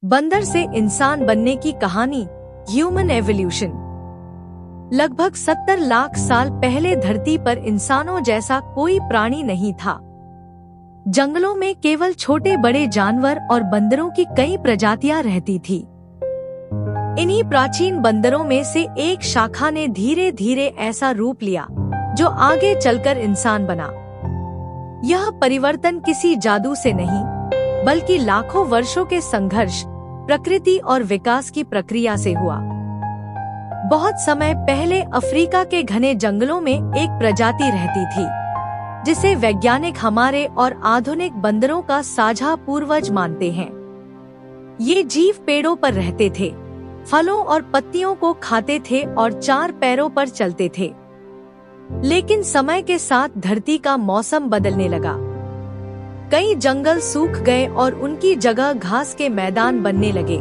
बंदर से इंसान बनने की कहानी, ह्यूमन एवोल्यूशन। लगभग 70 लाख साल पहले धरती पर इंसानों जैसा कोई प्राणी नहीं था। जंगलों में केवल छोटे बड़े जानवर और बंदरों की कई प्रजातियां रहती थी। इन्हीं प्राचीन बंदरों में से एक शाखा ने धीरे धीरे ऐसा रूप लिया जो आगे चलकर इंसान बना। यह परिवर्तन किसी जादू से नहीं, बल्कि लाखों वर्षों के संघर्ष, प्रकृति और विकास की प्रक्रिया से हुआ। बहुत समय पहले अफ्रीका के घने जंगलों में एक प्रजाति रहती थी, जिसे वैज्ञानिक हमारे और आधुनिक बंदरों का साझा पूर्वज मानते हैं। ये जीव पेड़ों पर रहते थे, फलों और पत्तियों को खाते थे और 4 पैरों पर चलते थे। लेकिन समय के साथ धरती का मौसम बदलने लगा। कई जंगल सूख गए और उनकी जगह घास के मैदान बनने लगे।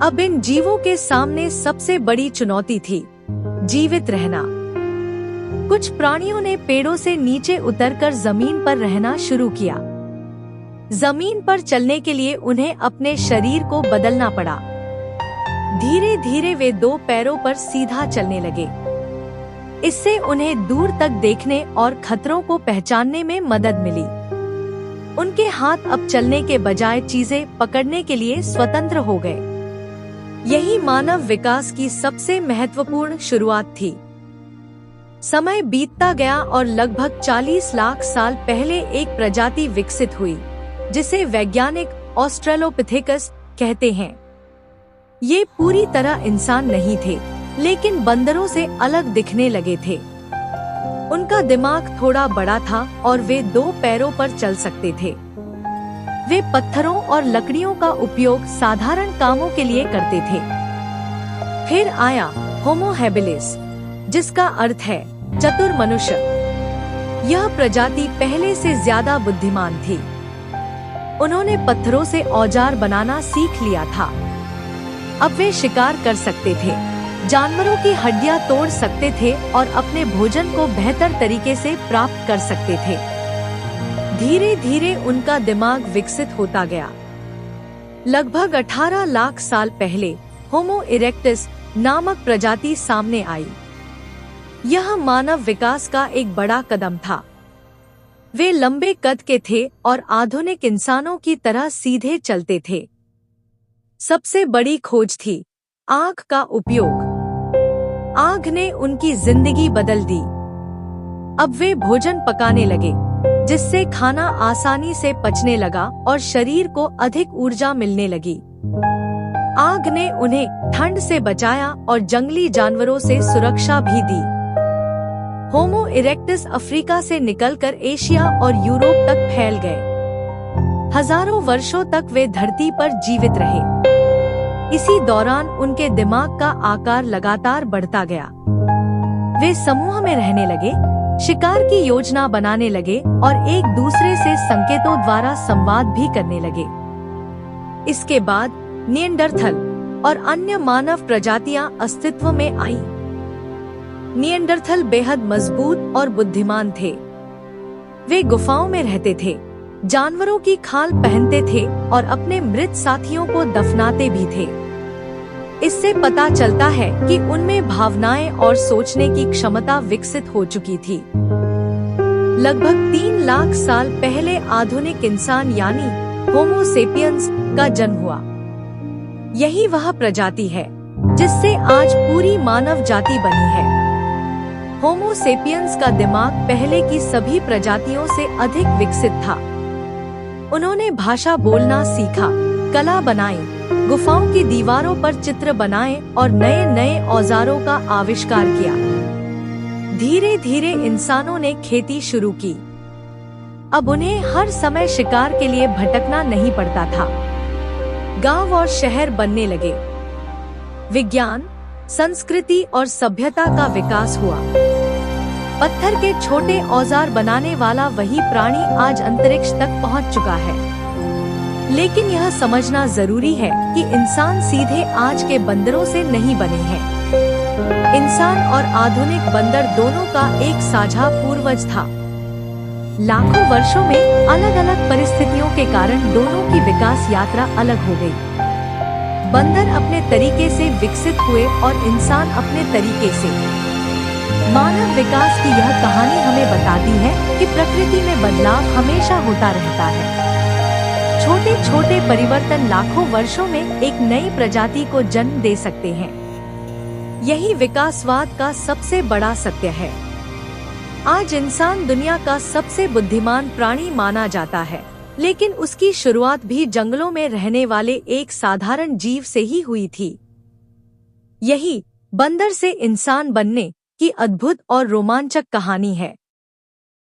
अब इन जीवों के सामने सबसे बड़ी चुनौती थी जीवित रहना। कुछ प्राणियों ने पेड़ों से नीचे उतरकर जमीन पर रहना शुरू किया। जमीन पर चलने के लिए उन्हें अपने शरीर को बदलना पड़ा। धीरे धीरे वे 2 पैरों पर सीधा चलने लगे। इससे उन्हें दूर तक देखने और खतरों को पहचानने में मदद मिली। उनके हाथ अब चलने के बजाय चीजें पकड़ने के लिए स्वतंत्र हो गए। यही मानव विकास की सबसे महत्वपूर्ण शुरुआत थी। समय बीतता गया और लगभग 40 लाख साल पहले एक प्रजाति विकसित हुई, जिसे वैज्ञानिक ऑस्ट्रेलोपिथेकस कहते हैं। ये पूरी तरह इंसान नहीं थे, लेकिन बंदरों से अलग दिखने लगे थे। उनका दिमाग थोड़ा बड़ा था और वे 2 पैरों पर चल सकते थे। वे पत्थरों और लकड़ियों का उपयोग साधारण कामों के लिए करते थे। फिर आया होमो हैबिलिस, जिसका अर्थ है चतुर मनुष्य। यह प्रजाति पहले से ज्यादा बुद्धिमान थी। उन्होंने पत्थरों से औजार बनाना सीख लिया था। अब वे शिकार कर सकते थे, जानवरों की हड्डियां तोड़ सकते थे और अपने भोजन को बेहतर तरीके से प्राप्त कर सकते थे। धीरे धीरे उनका दिमाग विकसित होता गया। लगभग 18 लाख साल पहले होमो इरेक्टस नामक प्रजाति सामने आई। यह मानव विकास का एक बड़ा कदम था। वे लंबे कद के थे और आधुनिक इंसानों की तरह सीधे चलते थे। सबसे बड़ी खोज थी आग का उपयोग। आग ने उनकी जिंदगी बदल दी। अब वे भोजन पकाने लगे, जिससे खाना आसानी से पचने लगा और शरीर को अधिक ऊर्जा मिलने लगी। आग ने उन्हें ठंड से बचाया और जंगली जानवरों से सुरक्षा भी दी। होमो इरेक्टस अफ्रीका से निकलकर एशिया और यूरोप तक फैल गए। हजारों वर्षों तक वे धरती पर जीवित रहे। इसी दौरान उनके दिमाग का आकार लगातार बढ़ता गया। वे समूह में रहने लगे, शिकार की योजना बनाने लगे और एक दूसरे से संकेतों द्वारा संवाद भी करने लगे। इसके बाद निएंडरथल और अन्य मानव प्रजातियां अस्तित्व में आईं। निएंडरथल बेहद मजबूत और बुद्धिमान थे। वे गुफाओं में रहते थे, जानवरों की खाल पहनते थे और अपने मृत साथियों को दफनाते भी थे। इससे पता चलता है कि उनमें भावनाएं और सोचने की क्षमता विकसित हो चुकी थी। लगभग 3 लाख साल पहले आधुनिक इंसान यानी होमो सेपियंस का जन्म हुआ। यही वह प्रजाति है जिससे आज पूरी मानव जाति बनी है। होमो सेपियंस का दिमाग पहले की सभी प्रजातियों से अधिक विकसित था। उन्होंने भाषा बोलना सीखा, कला बनाई, गुफाओं की दीवारों पर चित्र बनाए और नए नए औजारों का आविष्कार किया। धीरे धीरे इंसानों ने खेती शुरू की। अब उन्हें हर समय शिकार के लिए भटकना नहीं पड़ता था। गांव और शहर बनने लगे। विज्ञान, संस्कृति और सभ्यता का विकास हुआ। पत्थर के छोटे औजार बनाने वाला वही प्राणी आज अंतरिक्ष तक पहुंच चुका है। लेकिन यह समझना जरूरी है कि इंसान सीधे आज के बंदरों से नहीं बने हैं। इंसान और आधुनिक बंदर दोनों का एक साझा पूर्वज था। लाखों वर्षों में अलग अलग परिस्थितियों के कारण दोनों की विकास यात्रा अलग हो गई। बंदर अपने तरीके से विकसित हुए और इंसान अपने तरीके से। मानव विकास की यह कहानी हमें बताती है कि प्रकृति में बदलाव हमेशा होता रहता है। छोटे छोटे परिवर्तन लाखों वर्षों में एक नई प्रजाति को जन्म दे सकते हैं। यही विकासवाद का सबसे बड़ा सत्य है। आज इंसान दुनिया का सबसे बुद्धिमान प्राणी माना जाता है, लेकिन उसकी शुरुआत भी जंगलों में रहने वाले एक साधारण जीव से ही हुई थी। यही बंदर से इंसान बनने की अद्भुत और रोमांचक कहानी है।